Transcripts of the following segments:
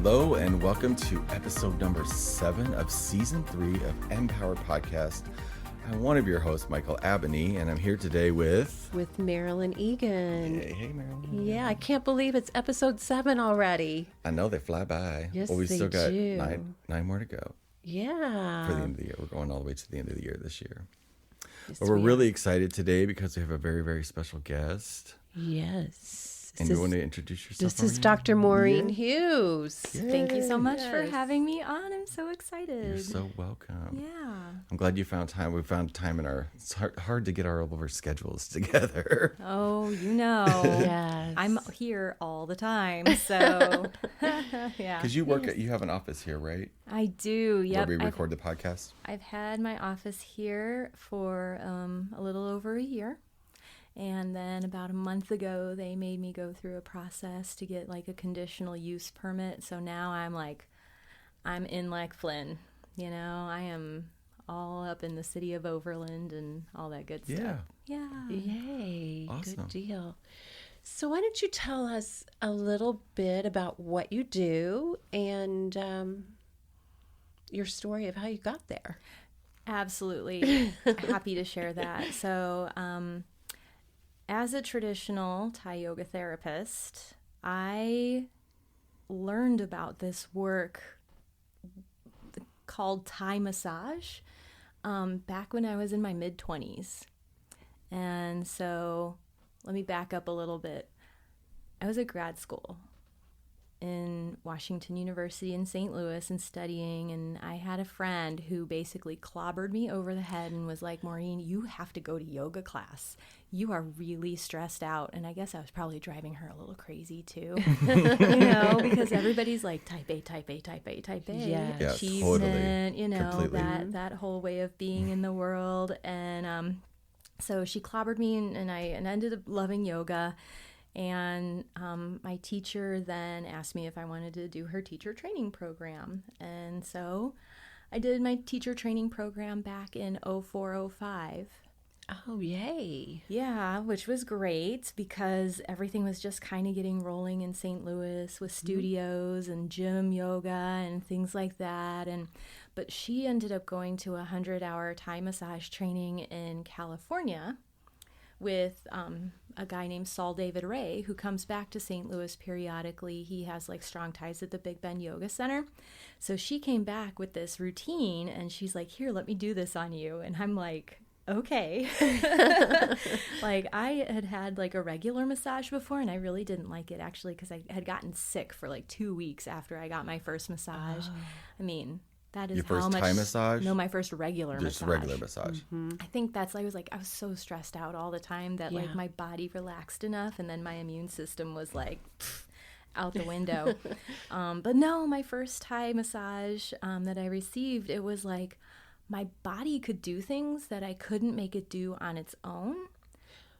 Hello and welcome to episode number 7 of season 3 of Empower Podcast. I'm one of your hosts, Michael Abney, and I'm here today with Marilyn Egan. Hey, Marilyn. Yeah, I can't believe it's episode 7 already. I know they fly by. Yes, well, we they still got do. nine more to go. Yeah. For the end of the year. We're going all the way to the end of the year this year. Yes, But we're we really excited today because we have a very, very special guest. Yes. And you want to introduce yourself? This is Dr. Maureen Hughes. Yay. Thank you so much for having me on. I'm so excited. You're so welcome. Yeah. I'm glad you found time. We found time in it's hard to get all of our schedules together. Oh, you know. Yes. I'm here all the time, so yeah. Because you work you have an office here, right? I do. Yep. Where we record the podcast. I've had my office here for a little over a year. And then about a month ago, they made me go through a process to get like a conditional use permit. So now I'm in like Flynn, you know, I am all up in the city of Overland and all that good stuff. Yeah. Yay. Awesome. Good deal. So why don't you tell us a little bit about what you do and your story of how you got there? Absolutely. Happy to share that. So, as a traditional Thai yoga therapist, I learned about this work called Thai massage back when I was in my mid-20s. And so let me back up a little bit. I was at grad school in Washington University in St. Louis and studying, and I had a friend who basically clobbered me over the head and was like, Maureen, you have to go to yoga class. You are really stressed out. And I guess I was probably driving her a little crazy too, you know, because everybody's like type A, type A, type A, type A. Yes. Yeah, Achievement, totally. you know, Completely. that whole way of being in the world. And so she clobbered me and I ended up loving yoga. And my teacher then asked me if I wanted to do her teacher training program. And so I did my teacher training program back in 0405. Oh, yay. Yeah, which was great because everything was just kind of getting rolling in St. Louis with studios and gym yoga and things like that. But she ended up going to a 100-hour Thai massage training in California with a guy named Saul David Ray, who comes back to St. Louis periodically. He has like strong ties at the Big Bend Yoga Center. So she came back with this routine and she's like, here, let me do this on you. And I'm like, okay. Like I had like a regular massage before and I really didn't like it actually because I had gotten sick for like 2 weeks after I got my first massage. Oh. I mean, that is Your first how much, Thai massage? No, my first regular Just massage. regular massage. I think that's I was so stressed out all the time that like Yeah. my body relaxed enough and then my immune system was like out the window. But no, my first Thai massage that I received, it was like my body could do things that I couldn't make it do on its own.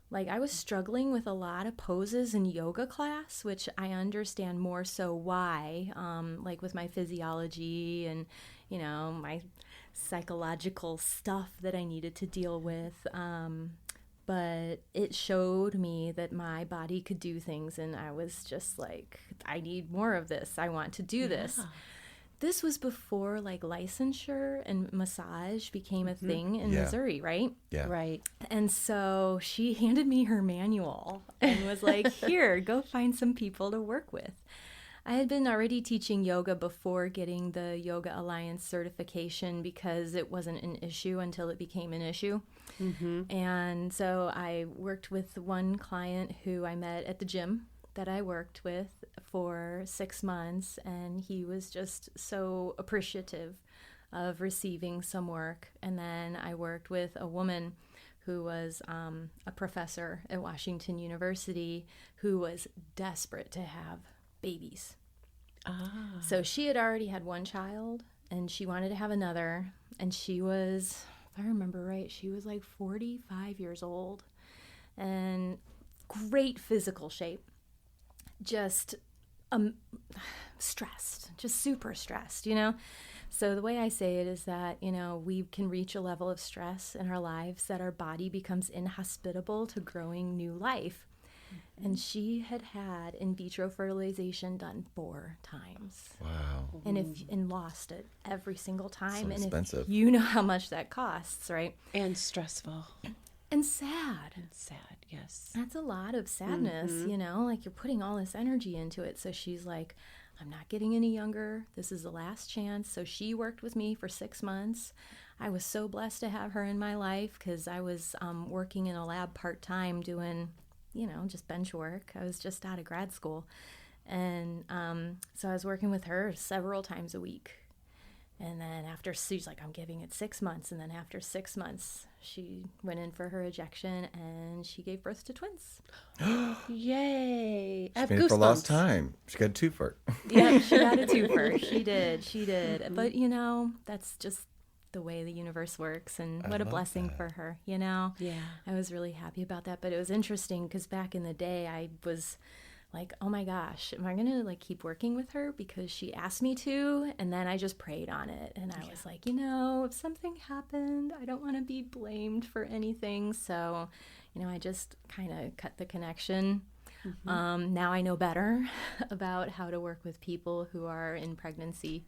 Like I was struggling with a lot of poses in yoga class, which I understand more so why, like with my physiology and, you know, my psychological stuff that I needed to deal with. But it showed me that my body could do things and I was just like, I need more of this. I want to do this. This was before like licensure and massage became a thing in Missouri, right? Yeah. Right. And so she handed me her manual and was like, here, go find some people to work with. I had been already teaching yoga before getting the Yoga Alliance certification because it wasn't an issue until it became an issue. And so I worked with one client who I met at the gym that I worked with for 6 months, and he was just so appreciative of receiving some work. And then I worked with a woman who was a professor at Washington University who was desperate to have babies. So she had already had one child and she wanted to have another, and she was, if I remember right, she was like 45 years old and great physical shape, just stressed, just super stressed, you know? So the way I say it is that, you know, we can reach a level of stress in our lives that our body becomes inhospitable to growing new life. And she had had in vitro fertilization done 4 times. Wow. And lost it every single time. So and expensive. if you know how much that costs, right? And stressful. And sad. And sad, yes. That's a lot of sadness, you know, like you're putting all this energy into it. So she's like, I'm not getting any younger. This is the last chance. So she worked with me for 6 months. I was so blessed to have her in my life because I was working in a lab part-time doing, you know, just bench work. I was just out of grad school. And so I was working with her several times a week. And then after, she's like, I'm giving it 6 months. And then after 6 months, she went in for her ejection and she gave birth to twins. Yay. I have Made it for lost goosebumps. time. She got a twofer. Yeah, she got a twofer. She did. But, you know, that's just the way the universe works. And what a love blessing that. for her, you know? Yeah. I was really happy about that. But it was interesting because back in the day, I was like, oh my gosh, am I going to like keep working with her because she asked me to? And then I just prayed on it. And I was like, you know, if something happened, I don't want to be blamed for anything. So, you know, I just kind of cut the connection. Now I know better about how to work with people who are in pregnancy.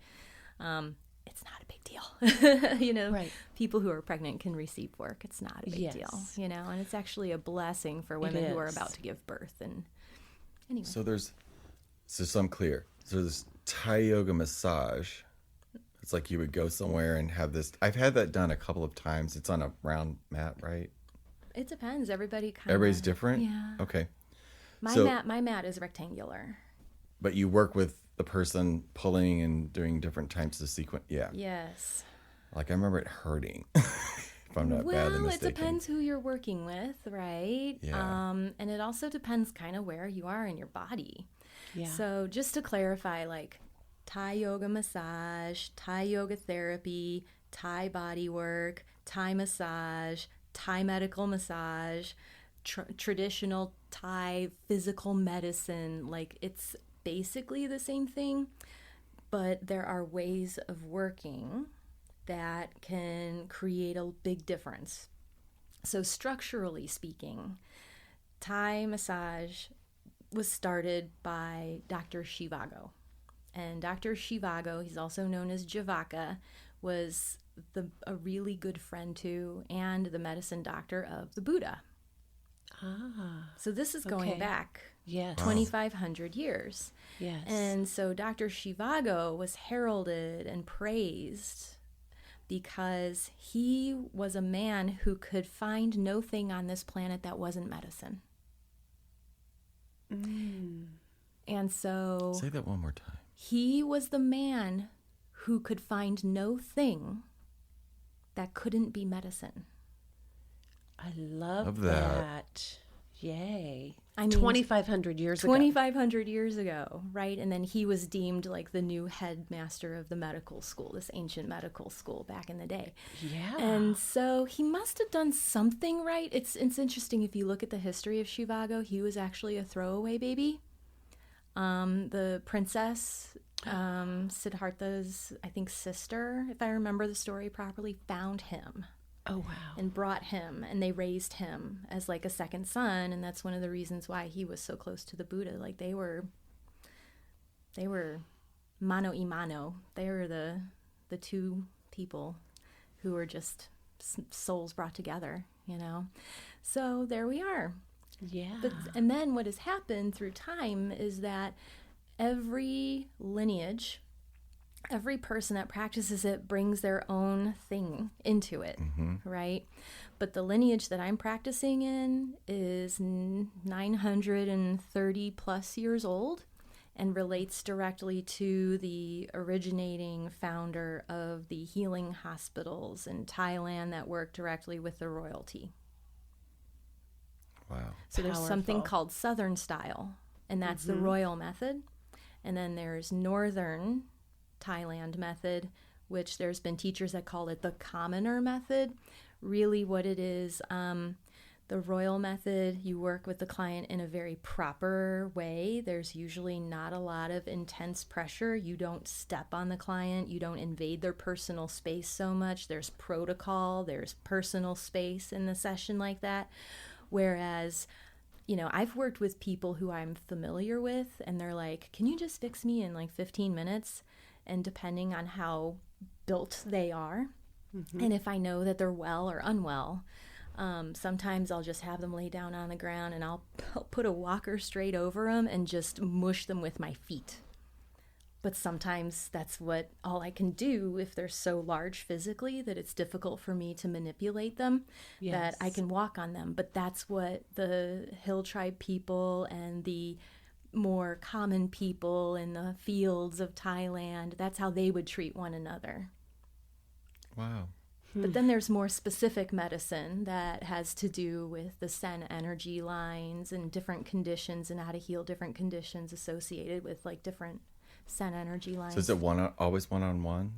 It's not a big deal. You know, Right. people who are pregnant can receive work. It's not a big Yes. deal, you know, and it's actually a blessing for women who are is. about to give birth. And anyway, So I'm clear. So there's Thai yoga massage. It's like you would go somewhere and have this. I've had that done a couple of times. It's on a round mat, right? it depends. Everybody's Everybody's different? Yeah. Okay. My So- mat is rectangular. But you work with the person pulling and doing different types of sequence. Yeah. Yes. Like I remember it hurting. If I'm not badly Well, it mistaken. depends who you're working with, right? Yeah. And it also depends kind of where you are in your body. Yeah. So just to clarify, like Thai yoga massage, Thai yoga therapy, Thai body work, Thai massage, Thai medical massage, traditional Thai physical medicine, like it's basically the same thing, but there are ways of working that can create a big difference. So structurally speaking, Thai massage was started by Dr. Shivago. And Dr. Shivago, he's also known as Javaka, was a really good friend to and the medicine doctor of the Buddha. Ah. So this is going Okay. back Yes. 2,500 years. Yes. And so Dr. Shivago was heralded and praised because he was a man who could find no thing on this planet that wasn't medicine. And so Say that one more time. he was the man who could find no thing that couldn't be medicine. I love Love that. that. Yay. I mean, 2,500 years ago. 2,500 years ago, right? And then he was deemed like the new headmaster of the medical school, this ancient medical school back in the day. Yeah. And so he must have done something right. It's interesting if you look at the history of Shivago, he was actually a throwaway baby. The princess, Siddhartha's, I think, sister, if I remember the story properly, found him Oh, wow. and brought him, and they raised him as like a second son, and that's one of the reasons why he was so close to the Buddha. Like they were mano y mano. They were the two people who were just souls brought together, you know. So there we are. Yeah. And then what has happened through time is that every lineage, every person that practices it brings their own thing into it, right? But the lineage that I'm practicing in is 930 plus years old and relates directly to the originating founder of the healing hospitals in Thailand that work directly with the royalty. Wow. So there's something Powerful. called Southern style, and that's the royal method. And then there's Northern Thailand method, which there's been teachers that call it the commoner method. Really what it is, the royal method, you work with the client in a very proper way. There's usually not a lot of intense pressure. You don't step on the client. You don't invade their personal space so much. There's protocol. There's personal space in the session like that. Whereas I've worked with people who I'm familiar with, and they're like, can you just fix me in like 15 minutes? And depending on how built they are, and if I know that they're well or unwell, sometimes I'll just have them lay down on the ground and I'll put a walker straight over them and just mush them with my feet. But sometimes that's all I can do if they're so large physically that it's difficult for me to manipulate them, that I can walk on them. But that's what the hill tribe people and the more common people in the fields of Thailand, that's how they would treat one another. Wow. But then there's more specific medicine that has to do with the Sen energy lines and different conditions and how to heal different conditions associated with like different Sen energy lines. So is it always one-on-one?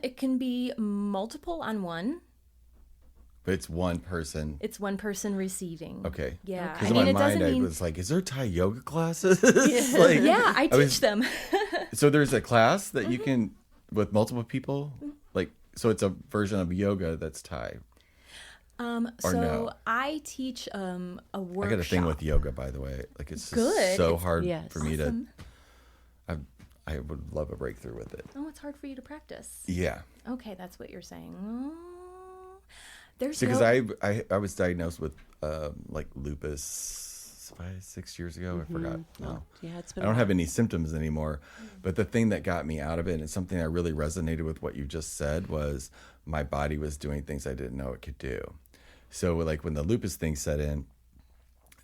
It can be multiple on one. But it's one person. It's one person receiving. Okay. Yeah. Because in my mind, I was like, is there Thai yoga classes? Like, yeah, I teach them. So there's a class that you can, with multiple people? Like, so it's a version of yoga that's Thai? No? I teach a workshop. I got a thing with yoga, by the way. Like, it's just Good. so hard for me Awesome. to... I would love a breakthrough with it. Oh, it's hard for you to practice. Yeah. Okay, that's what you're saying. Oh, there's Because no... I was diagnosed with like lupus 6 years ago. I forgot. No. Yeah, it's been I don't have any symptoms anymore. But the thing that got me out of it, and something that really resonated with what you just said, was my body was doing things I didn't know it could do. So like when the lupus thing set in,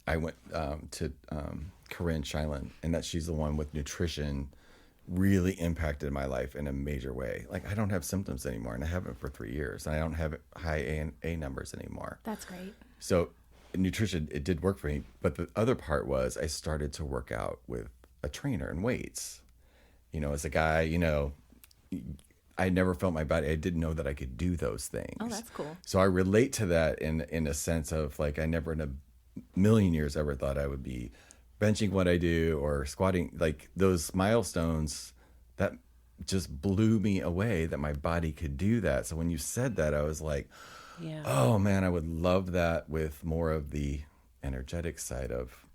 I went to Corinne Shilan, and she's the one with nutrition really impacted my life in a major way. Like, I don't have symptoms anymore, and I haven't for 3 years, and I don't have high A numbers anymore. That's great. So nutrition, it did work for me. But the other part was I started to work out with a trainer and weights. As a guy, I never felt my body. I didn't know that I could do those things. Oh, that's cool. So I relate to that in a sense of like, I never in a million years ever thought I would be benching what I do or squatting, like those milestones. That just blew me away that my body could do that. So when you said that, I was like, oh man, I would love that with more of the energetic side of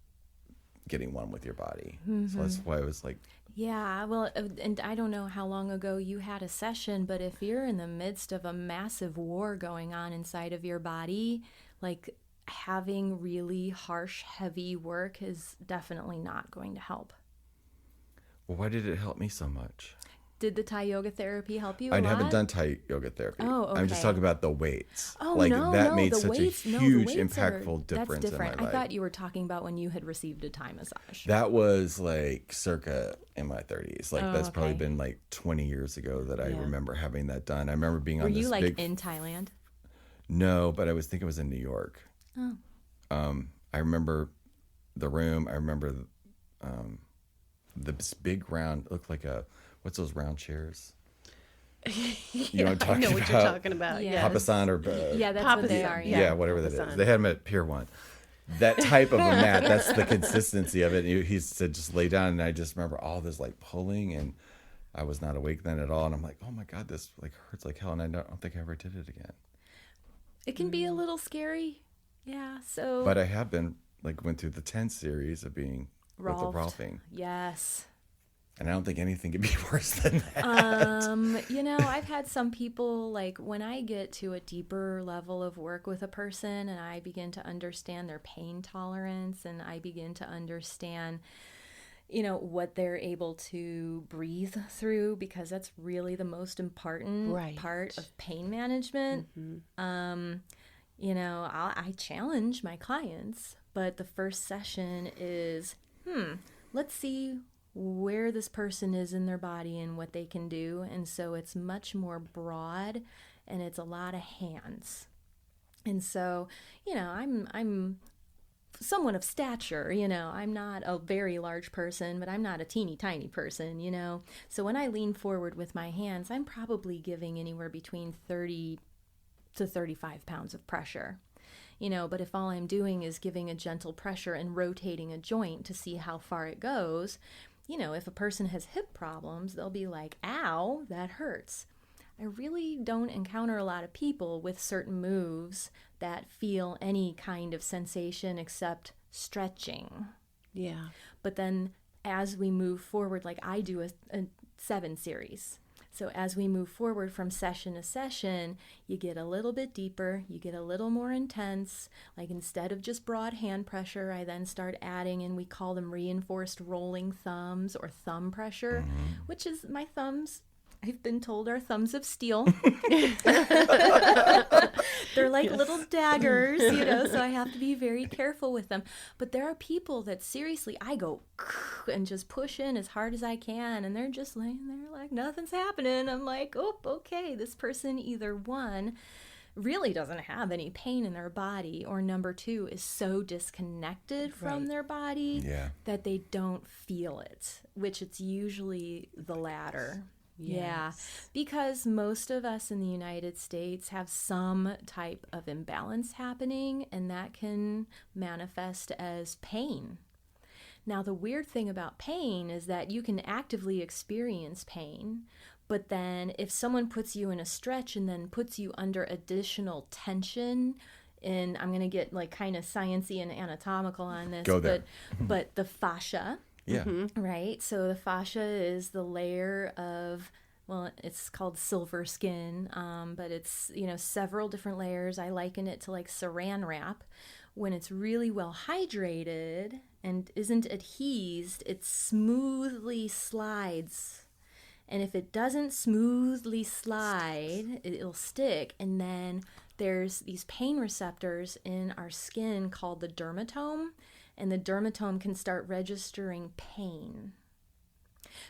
getting one with your body. So that's why I was like, yeah, well, and I don't know how long ago you had a session, but if you're in the midst of a massive war going on inside of your body, like having really harsh, heavy work is definitely not going to help. well, why did it help me so much? Did the Thai yoga therapy help you a I lot? haven't done Thai yoga therapy. Oh, I'm just okay. talking about the weights. Oh, like no, that no, made the such weights, a no, the huge, weights impactful difference That's different. in my life. I thought you were talking about when you had received a Thai massage. That was like circa in my 30s. Like that's probably okay. been like 20 years ago that I Yeah. remember having that done. I remember being Were on you this like big... in Thailand? No, but I was thinking it was in New York. Oh. I remember the room. I remember this big round, looked like what's those round chairs? You know what I'm I know talking what you're about? talking about. Yeah. Yeah. Papasan or... Yeah, that's what they Papasan, are. yeah, whatever that is. Papasan. They had them at Pier 1. That type of a mat, that's the consistency of it. He said, just lay down. And I just remember all this like pulling, and I was not awake then at all. And I'm like, oh my God, this like hurts like hell. And I don't think I ever did it again. It can be a little scary. Yeah, so... But I have been, like, went through the 10 series of being with the Rolfed. Rolfing. Yes. And I don't think anything could be worse than that. I've had some people, like, when I get to a deeper level of work with a person and I begin to understand their pain tolerance and I begin to understand, what they're able to breathe through, because that's really the most important Right. part of pain management. I challenge my clients, but the first session is, let's see where this person is in their body and what they can do. And so it's much more broad and it's a lot of hands. And so, I'm someone of stature, I'm not a very large person, but I'm not a teeny tiny person, So when I lean forward with my hands, I'm probably giving anywhere between 30 to 35 pounds of pressure. But if all I'm doing is giving a gentle pressure and rotating a joint to see how far it goes, if a person has hip problems, they'll be like, ow, that hurts. I really don't encounter a lot of people with certain moves that feel any kind of sensation except stretching. Yeah. But then as we move forward, like I do a 7 series. So as we move forward from session to session, you get a little bit deeper, you get a little more intense. Like instead of just broad hand pressure, I then start adding, and we call them reinforced rolling thumbs or thumb pressure, which is my thumbs. I've been told are thumbs of steel. They're like little daggers, so I have to be very careful with them. But there are people that seriously, I go and just push in as hard as I can, and they're just laying there like nothing's happening. I'm like, oh, okay, this person either one really doesn't have any pain in their body, or number 2 is so disconnected from their body that they don't feel it, which it's usually the latter. Yes. Yeah, because most of us in the United States have some type of imbalance happening, and that can manifest as pain. Now, the weird thing about pain is that you can actively experience pain, but then if someone puts you in a stretch and then puts you under additional tension, and I'm going to get like kind of sciencey and anatomical on this, Go there. but the fascia. Yeah. Right. So the fascia is the layer of, well, it's called silver skin, but it's, several different layers. I liken it to like saran wrap. When it's really well hydrated and isn't adhesed, it smoothly slides. And if it doesn't smoothly slide, it'll stick. And then there's these pain receptors in our skin called the dermatome. And the dermatome can start registering pain.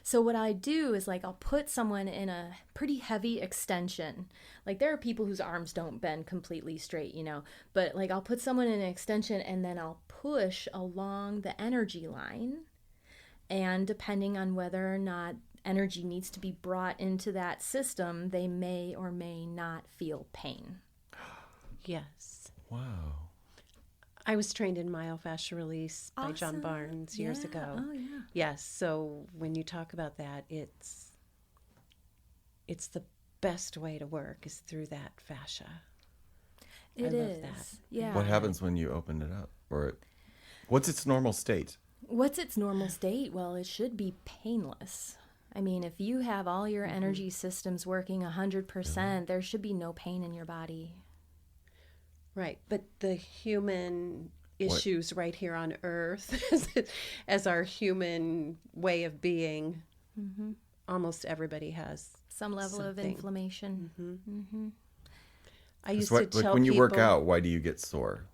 So what I do is like I'll put someone in a pretty heavy extension. Like there are people whose arms don't bend completely straight, but like I'll put someone in an extension and then I'll push along the energy line. And depending on whether or not energy needs to be brought into that system, they may or may not feel pain. Yes. Wow. I was trained in myofascial release by John Awesome. Barnes years Yeah. ago. Oh, yeah. Yes, so when you talk about that, it's the best way to work is through that fascia. It I love is. that. Yeah. What happens when you open it up? What's its normal state? What's its normal state? Well, it should be painless. I mean, if you have all your energy systems working 100%, there should be no pain in your body. Right, but the human issues right here on Earth, as our human way of being, almost everybody has Some level of something. inflammation. I used So to tell when you work people- out, why do you get sore?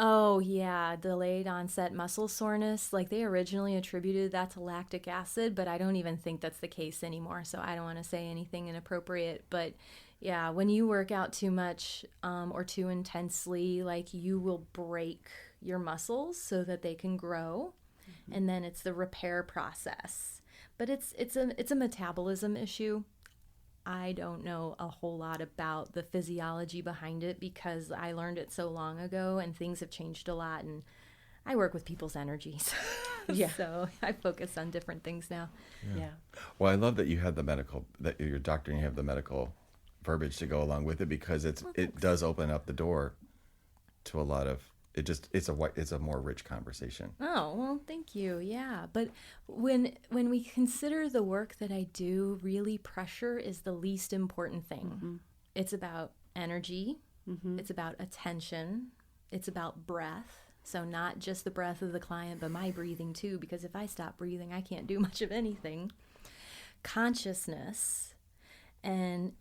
Oh, yeah, delayed onset muscle soreness. Like they originally attributed that to lactic acid, but I don't even think that's the case anymore. So I don't want to say anything inappropriate. But yeah, when you work out too much or too intensely, like you will break your muscles so that they can grow. And then it's the repair process. But it's a metabolism issue. I don't know a whole lot about the physiology behind it because I learned it so long ago and things have changed a lot, and I work with people's energies. Yeah. So I focus on different things now. Yeah. Well, I love that you had that you're a doctor and you have the medical verbiage to go along with it because it does open up the door to a lot of it's a more rich conversation. Oh, well, thank you. Yeah. But when we consider the work that I do, really pressure is the least important thing. It's about energy. It's about attention. It's about breath. So not just the breath of the client, but my breathing too, because if I stop breathing, I can't do much of anything. Consciousness. And,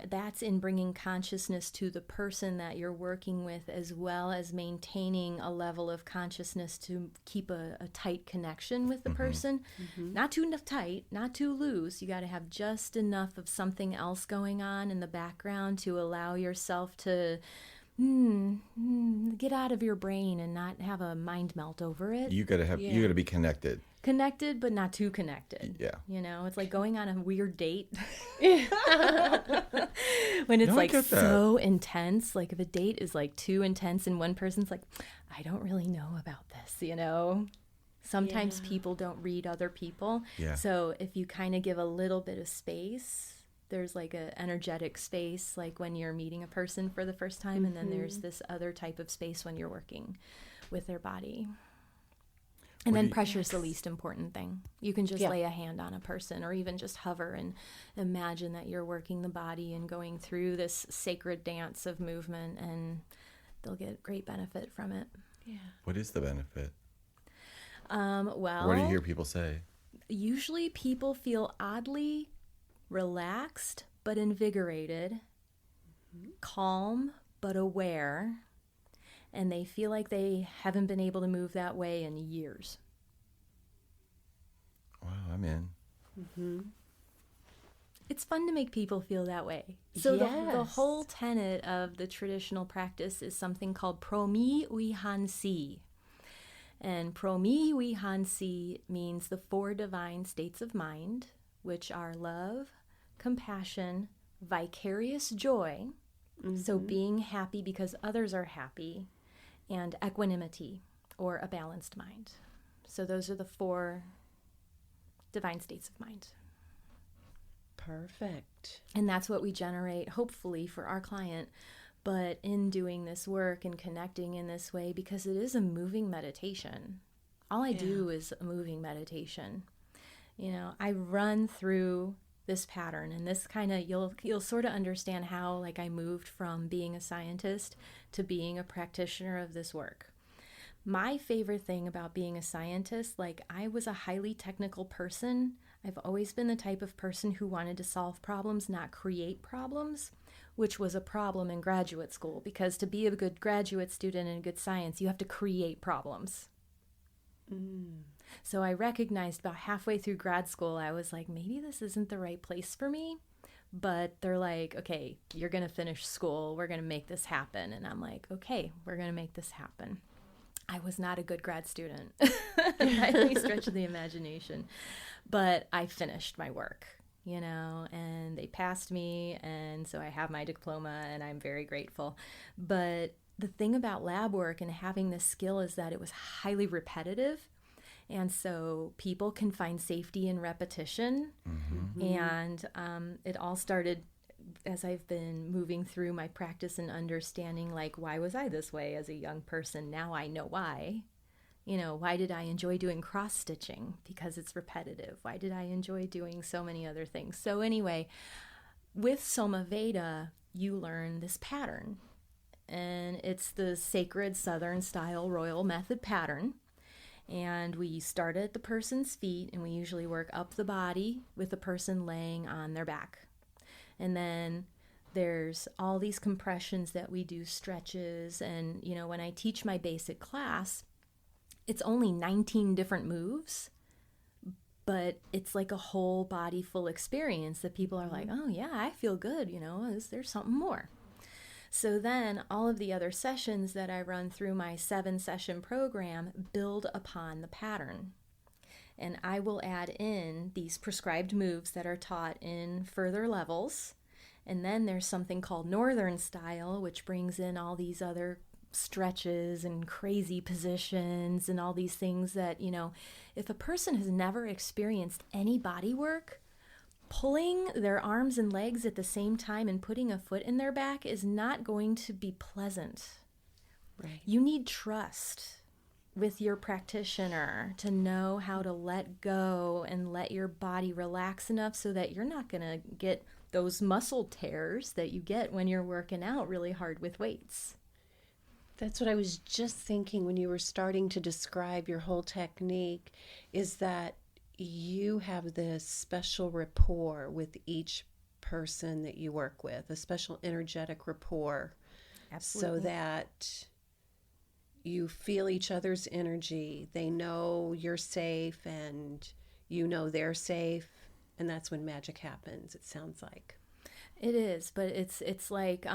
that's in bringing consciousness to the person that you're working with, as well as maintaining a level of consciousness to keep a tight connection with the person. Not too tight, not too loose. You got to have just enough of something else going on in the background to allow yourself to get out of your brain and not have a mind melt over it. You gotta be connected. Connected, but not too connected. Yeah. It's like going on a weird date. When it's No, I like get that. so intense, like if a date is like too intense and one person's like, I don't really know about this, Sometimes people don't read other people. Yeah. So if you kind of give a little bit of space, There's like a energetic space, like when you're meeting a person for the first time, and then there's this other type of space when you're working with their body. And then pressure is the least important thing. You can just lay a hand on a person or even just hover and imagine that you're working the body and going through this sacred dance of movement, and they'll get great benefit from it. Yeah. What is the benefit? Well, What do you hear people say? Usually people feel oddly relaxed but invigorated, calm but aware, and they feel like they haven't been able to move that way in years. Wow, I'm in. Mm-hmm. It's fun to make people feel that way. So the Yes. whole tenet of the traditional practice is something called Promi Wihansi. And Promi Wihansi means the 4 divine states of mind, which are love, compassion, vicarious joy, so being happy because others are happy, and equanimity, or a balanced mind. So those are the 4 divine states of mind. Perfect. And that's what we generate, hopefully, for our client. But in doing this work and connecting in this way, because it is a moving meditation. All I do is a moving meditation. You know, I run through this pattern, and this kind of, you'll sort of understand how, like, I moved from being a scientist to being a practitioner of this work. My favorite thing about being a scientist, like, I was a highly technical person. I've always been the type of person who wanted to solve problems, not create problems, which was a problem in graduate school, because to be a good graduate student in good science, you have to create problems. So I recognized about halfway through grad school, I was like, maybe this isn't the right place for me. But they're like, okay, you're going to finish school. We're going to make this happen. And I'm like, okay, we're going to make this happen. I was not a good grad student by any stretch of the imagination. But I finished my work, you know, and they passed me. And so I have my diploma, and I'm very grateful. But the thing about lab work and having this skill is that it was highly repetitive. And so people can find safety in repetition. And it all started as I've been moving through my practice and understanding, like, why was I this way as a young person? Now I know why. You know, why did I enjoy doing cross-stitching? Because it's repetitive. Why did I enjoy doing so many other things? So anyway, with Soma Veda, you learn this pattern. And it's the sacred Southern style royal method pattern. And we start at the person's feet, and we usually work up the body with the person laying on their back. And then there's all these compressions that we do, stretches. And, you know, when I teach my basic class, it's only 19 different moves, but it's like a whole body full experience that people are like, oh yeah, I feel good. You know, is there something more? So then all of the other sessions that I run through my 7-session program build upon the pattern. And I will add in these prescribed moves that are taught in further levels. And then there's something called Northern Style, which brings in all these other stretches and crazy positions and all these things that, you know, if a person has never experienced any body work, pulling their arms and legs at the same time and putting a foot in their back is not going to be pleasant. Right. You need trust with your practitioner to know how to let go and let your body relax enough so that you're not going to get those muscle tears that you get when you're working out really hard with weights. That's what I was just thinking when you were starting to describe your whole technique, is that you have this special rapport with each person that you work with, a special energetic rapport. Absolutely. So that you feel each other's energy. They know you're safe and you know they're safe. And that's when magic happens, it sounds like. It is, but it's like,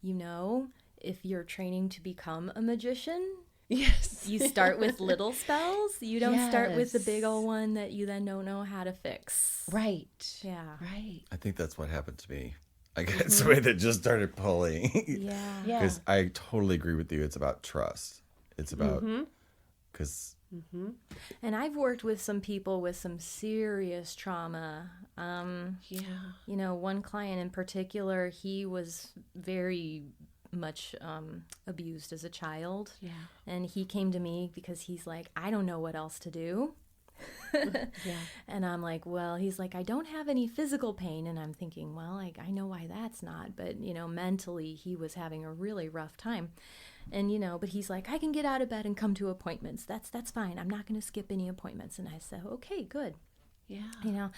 you know, if you're training to become a magician, yes, you start with little spells. You don't start with the big Yes. old one that you then don't know how to fix. right. Yeah. Right. I think that's what happened to me. I got somebody that just started pulling. Yeah. Yeah. Because I totally agree with you. It's about trust. It's about, because Mm-hmm. And I've worked with some people with some serious trauma. Yeah. You know, one client in particular, he was very much abused as a child. Yeah. And he came to me because he's like, I don't know what else to do. Yeah. And I'm like, well, he's like, I don't have any physical pain. And I'm thinking, well, like, I know why that's not. But, you know, mentally, he was having a really rough time. And, you know, but he's like, I can get out of bed and come to appointments. That's fine. I'm not going to skip any appointments. And I said, okay, good. Yeah. You know,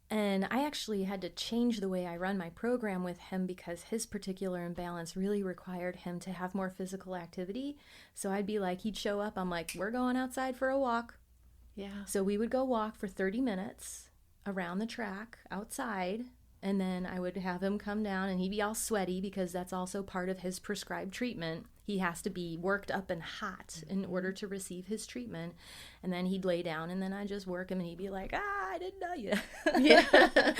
and I actually had to change the way I run my program with him because his particular imbalance really required him to have more physical activity. So I'd be like, he'd show up. I'm like, we're going outside for a walk. Yeah. So we would go walk for 30 minutes around the track outside. And then I would have him come down and he'd be all sweaty because that's also part of his prescribed treatment. He has to be worked up and hot in order to receive his treatment. And then he'd lay down and then I'd just work him and he'd be like, I didn't know you. Yeah.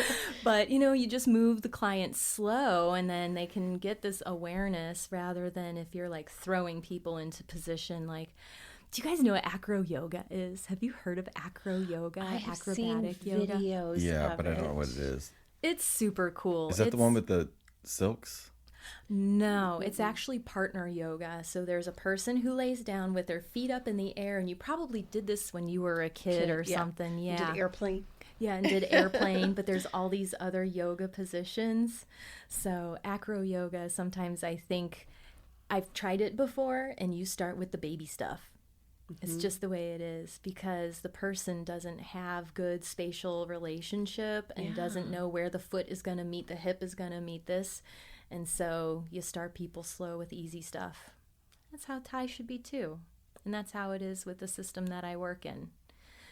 But, you know, you just move the client slow and then they can get this awareness rather than if you're like throwing people into position like, do you guys know what acro yoga is? Have you heard of acro yoga? I have Acrobatic seen yoga? videos. Yeah, of but I don't know what it is. It's super cool. Is that the one with the silks? No, it's actually partner yoga. So there's a person who lays down with their feet up in the air, and you probably did this when you were a kid or yeah. something. You Yeah. did airplane. Yeah, and did airplane, but there's all these other yoga positions. So acro yoga, sometimes I think I've tried it before, and you start with the baby stuff. It's just the way it is because the person doesn't have good spatial relationship and doesn't know where the foot is going to meet, the hip is going to meet this. And so you start people slow with easy stuff. That's how Thai should be too. And that's how it is with the system that I work in.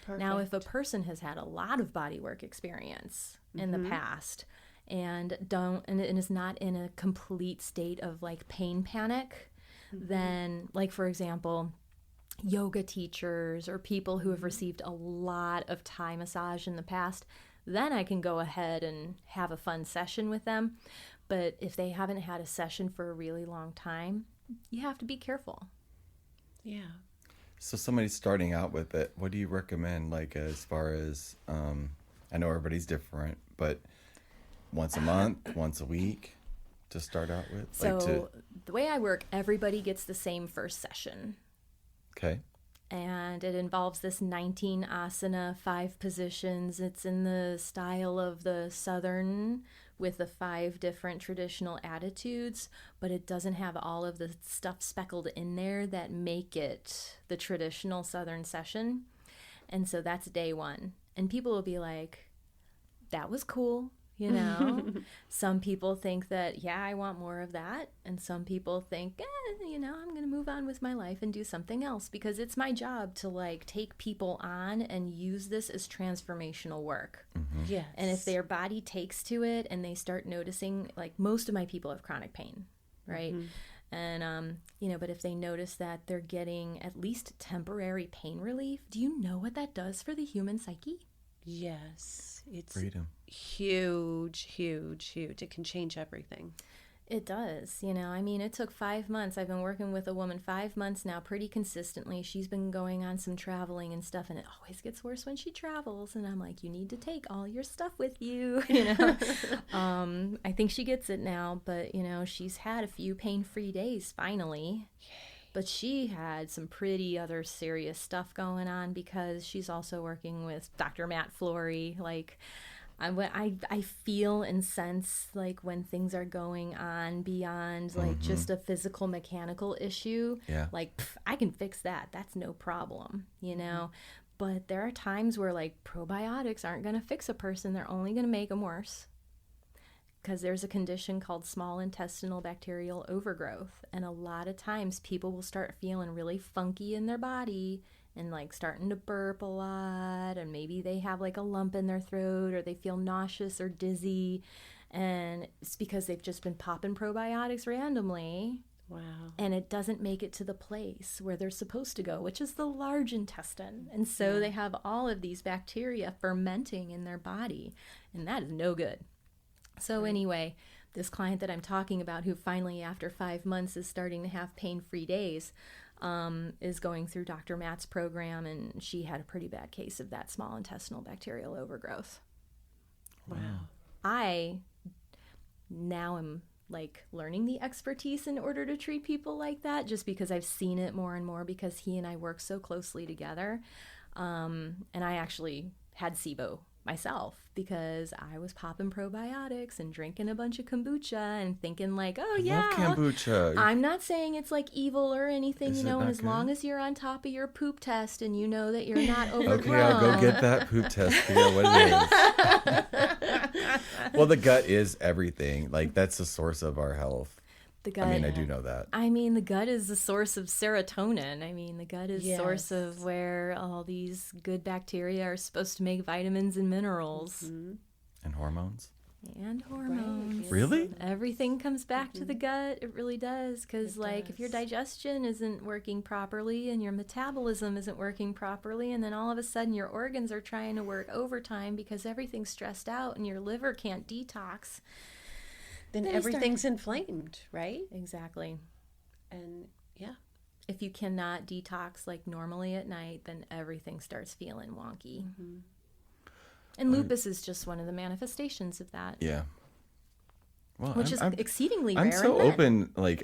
Perfect. Now, if a person has had a lot of bodywork experience in the past and is not in a complete state of like pain panic, then like, for example, yoga teachers or people who have received a lot of Thai massage in the past, then I can go ahead and have a fun session with them. But if they haven't had a session for a really long time, you have to be careful. Yeah. So somebody starting out with it, what do you recommend? Like as far as, I know everybody's different, but once a month, once a week to start out with? So the way I work, everybody gets the same first session. Okay. And it involves this 19 asana, 5 positions. It's in the style of the Southern with the 5 different traditional attitudes, but it doesn't have all of the stuff speckled in there that make it the traditional Southern session. And so that's day 1. And people will be like, that was cool. You know, some people think that, yeah, I want more of that. And some people think, you know, I'm going to move on with my life and do something else because it's my job to like take people on and use this as transformational work. Yes. And if their body takes to it and they start noticing, like most of my people have chronic pain, right? And, you know, but if they notice that they're getting at least temporary pain relief, do you know what that does for the human psyche? Yes. It's Freedom. huge, huge, huge. It can change everything. It does. You know, I mean, it took 5 months. I've been working with a woman 5 months now pretty consistently. She's been going on some traveling and stuff, and it always gets worse when she travels. And I'm like, you need to take all your stuff with you, you know. I think she gets it now, but, you know, she's had a few pain-free days finally. But she had some pretty other serious stuff going on because she's also working with Dr. Matt Flory. Like, I feel and sense like when things are going on beyond like just a physical mechanical issue, like I can fix that. That's no problem, you know. But there are times where like probiotics aren't going to fix a person. They're only going to make them worse. Because there's a condition called small intestinal bacterial overgrowth. And a lot of times people will start feeling really funky in their body and like starting to burp a lot. And maybe they have like a lump in their throat or they feel nauseous or dizzy. And it's because they've just been popping probiotics randomly. Wow. And it doesn't make it to the place where they're supposed to go, which is the large intestine. And so they have all of these bacteria fermenting in their body. And that is no good. So anyway, this client that I'm talking about who finally after 5 months is starting to have pain-free days, is going through Dr. Matt's program, and she had a pretty bad case of that small intestinal bacterial overgrowth. Wow. I now am like learning the expertise in order to treat people like that, just because I've seen it more and more, because he and I work so closely together. And I actually had SIBO myself because I was popping probiotics and drinking a bunch of kombucha and thinking like, oh yeah, Love kombucha. I'm not saying it's like evil or anything, Is you it know, and not as good? long as you're on top of your poop test and you know that you're not overgrown. Okay, I'll go get that poop test, figure out what it is. Well, the gut is everything. Like, that's the source of our health. The gut. I mean, I do know that. I mean, the gut is the source of serotonin. I mean, the gut is the Yes. source of where all these good bacteria are supposed to make vitamins and minerals And hormones. and hormones. Right. Really? Everything comes back to the gut. It really does. Because, It like, if your does. digestion isn't working properly and your metabolism isn't working properly, and then all of a sudden your organs are trying to work overtime because everything's stressed out and your liver can't detox. Then Then you start- everything's inflamed, right? Exactly. And yeah. If you cannot detox like normally at night, then everything starts feeling wonky. And lupus is just one of the manifestations of that, Yeah. Well, which is exceedingly I'm rare. so in men. open. Like,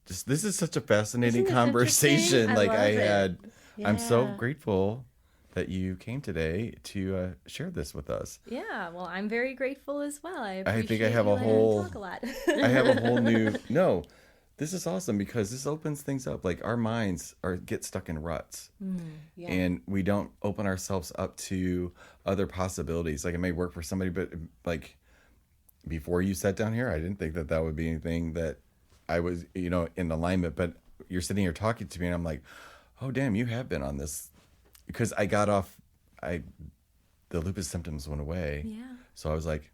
this is such a fascinating Isn't it conversation. interesting? Like, I I love it. had, I'm so Yeah. grateful that you came today to share this with us. Yeah, well, I'm very grateful as well. I I think I appreciate have you a letting me whole- talk a lot. I have a whole new, no, this is awesome because this opens things up. Like, our minds get stuck in ruts. Yeah. And we don't open ourselves up to other possibilities. Like, it may work for somebody, but like before you sat down here, I didn't think that that would be anything that I was, in alignment. But you're sitting here talking to me, and I'm like, oh damn, you have been on this, because I got off. The lupus symptoms went away, Yeah. so I was like,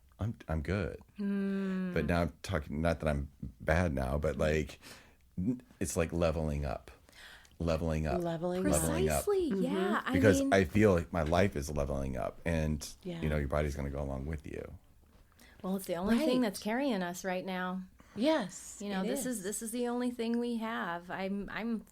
I'm good. But now I'm talking, not that I'm bad now, but like it's like leveling up. Leveling up. Leveling up. Precisely, yeah. Because I mean, I feel like my life is leveling up, and Yeah. your body's going to go along with you. well, it's the only thing Right. that's carrying us right now. Yes. You know, it this is the only thing we have. I'm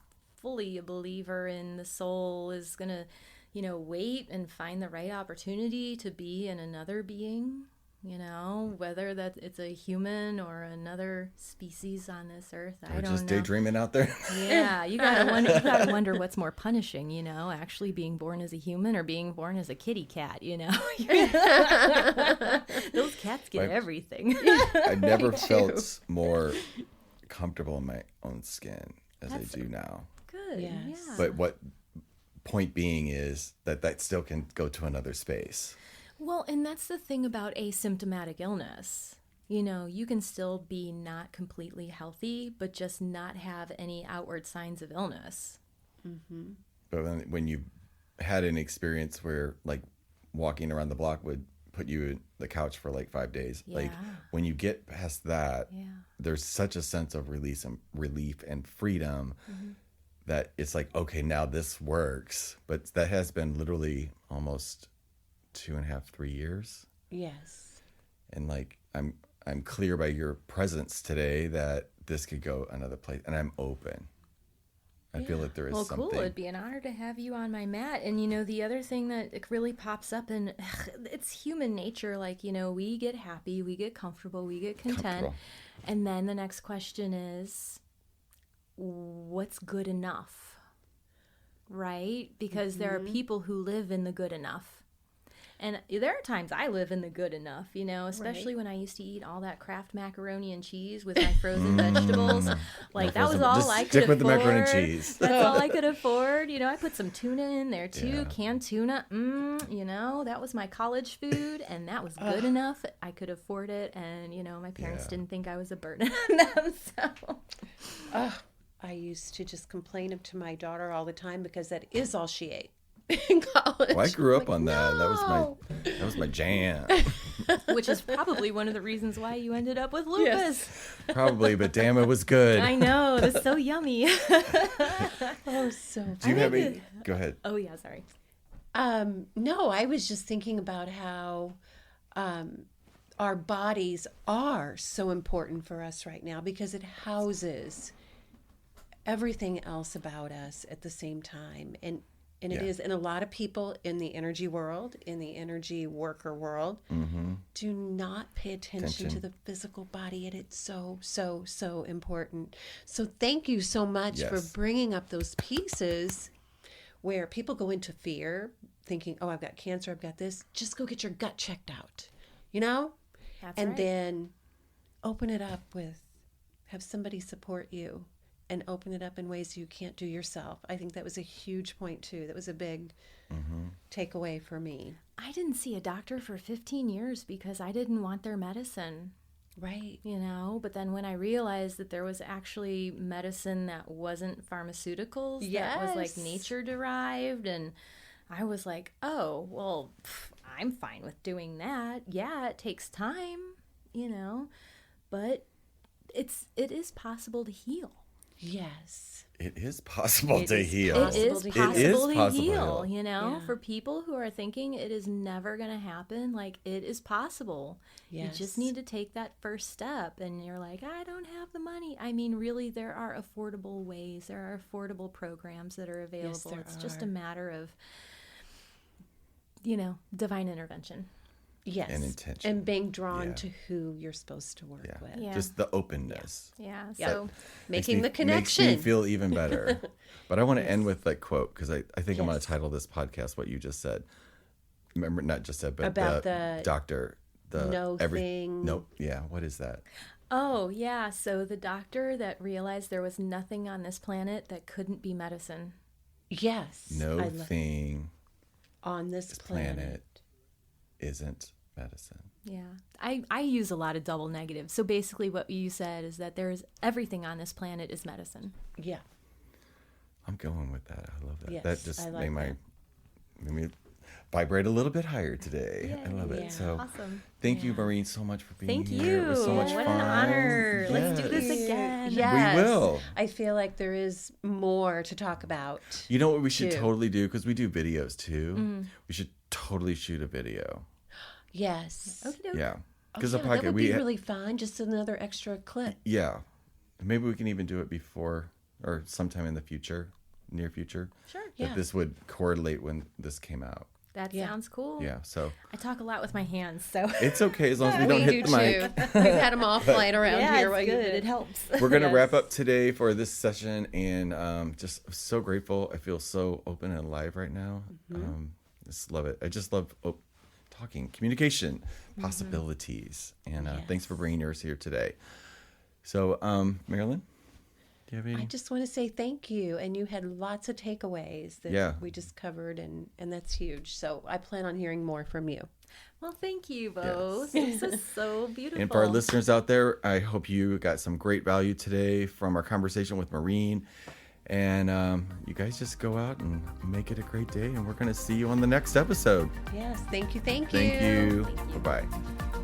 fully a believer in the soul is gonna, wait and find the right opportunity to be in another being. Whether that it's a human or another species on this earth, I Or don't just know. daydreaming out there. Yeah, you gotta wonder what's more punishing, actually being born as a human or being born as a kitty cat, Those cats get My- everything. I never felt more comfortable in my own skin as That's- I do now. Good. Yes. Yeah. But what point being is that still can go to another space. Well, and that's the thing about asymptomatic illness. You can still be not completely healthy, but just not have any outward signs of illness. But when you had an experience where, like, walking around the block would put you in the couch for like 5 days, like, Yeah. when you get past that, Yeah. there's such a sense of relief and freedom that it's like, okay, now this works. But that has been literally almost 2.5, 3 years. Yes. And like, I'm clear by your presence today that this could go another place, and I'm open. I feel like there is Well, something. cool. It'd be an honor to have you on my mat. And, the other thing that it really pops up, and it's human nature. Like, we get happy, we get comfortable, we get content. Comfortable. And then the next question is, what's good enough? Right? Because there are people who live in the good enough. And there are times I live in the good enough, especially when I used to eat all that Kraft macaroni and cheese with my frozen vegetables. Like, that was all Just I could stick afford. with the macaroni and cheese. That's all I could afford. I put some tuna in there too, Yeah. canned tuna. That was my college food, and that was good enough. I could afford it, and my parents Yeah. didn't think I was a burden on them. So I used to just complain to my daughter all the time because that is all she ate in college. Well, I grew up on that. no. That was my jam. which is probably one of the reasons why you ended up with lupus. Yes. Probably, but damn, it was good. I know, that's so yummy. Oh, so. Do you have any? Go ahead. Oh yeah, sorry. No, I was just thinking about how our bodies are so important for us right now because it houses everything else about us at the same time. And it Yeah. is, and a lot of people in the energy world, in the energy worker world, do not pay attention to the physical body, and it's so, so, so important. So thank you so much for Yes. bringing up those pieces where people go into fear, thinking, oh, I've got cancer, I've got this. Just go get your gut checked out, you know? That's And right. then open it up with, have somebody support you, and open it up in ways you can't do yourself. I think that was a huge point too. That was a big takeaway for me. I didn't see a doctor for 15 years because I didn't want their medicine, Right. you know? But then when I realized that there was actually medicine that wasn't pharmaceuticals, that was like Yes. nature derived, and I was like, oh, well, I'm fine with doing that. Yeah, it takes time, you know, but it is possible to heal. Yes. It is possible It to is heal. It is to possible, heal. It is to possible to heal, heal. you know? Yeah. For people who are thinking it is never going to happen, like, it is possible. You Yes. just need to take that first step, and you're like, I don't have the money. I mean, really, there are affordable ways. There are affordable programs that are available. there It's just are. a matter of, you know, divine intervention. Yes. And intention. And being drawn Yeah. to who you're supposed to work Yeah. with. Yeah. Just the openness. Yeah, Yeah. so Making the Makes connection. me feel even better. But I want to end with that quote because I think I'm going Yes. to title this podcast what you just said. Remember, not just said, but About the the doctor. no thing. Nope. Yeah. What is that? Oh, yeah. So the doctor that realized there was nothing on this planet that couldn't be medicine. Yes. No I love thing on this planet isn't medicine. Yeah. I use a lot of double negatives. So basically what you said is that there's everything on this planet is medicine. Yeah. I'm going with that. I love that. Yes, that just I like made that. made me vibrate a little bit higher today. I love Yeah. it. So Awesome. thank you, Maureen, so much for being Thank here. you. It was so much What fun. an honor. Let's do this Yes. again. Yes. We will. I feel like there is more to talk about. You know what we should too. totally do? Because we do videos too. We should totally shoot a video. Yes. Okay. Yeah. Oh, Because yeah, the that podcast, would be really fun. Just another extra clip. yeah. Maybe we can even do it before or sometime in the future, near future. Sure. Yeah. That this would correlate when this came out. That Yeah. sounds cool. Yeah. So I talk a lot with my hands, so it's okay as long as we don't We hit do the mic. too. We've had them all flying around yeah, here it's while you good. did. It helps. We're going to Yes. wrap up today for this session, and just so grateful. I feel so open and alive right now. Just love it. I just love talking, communication, possibilities, and thanks for bringing yours here today. So, Marilyn, do you have any? I just want to say thank you. And you had lots of takeaways that Yeah. we just covered, and that's huge. So I plan on hearing more from you. Well, thank you both. This is so beautiful. And for our listeners out there, I hope you got some great value today from our conversation with Maureen. And you guys just go out and make it a great day. And we're going to see you on the next episode. Yes. Thank you. Thank you. Thank you. Thank you. Bye-bye.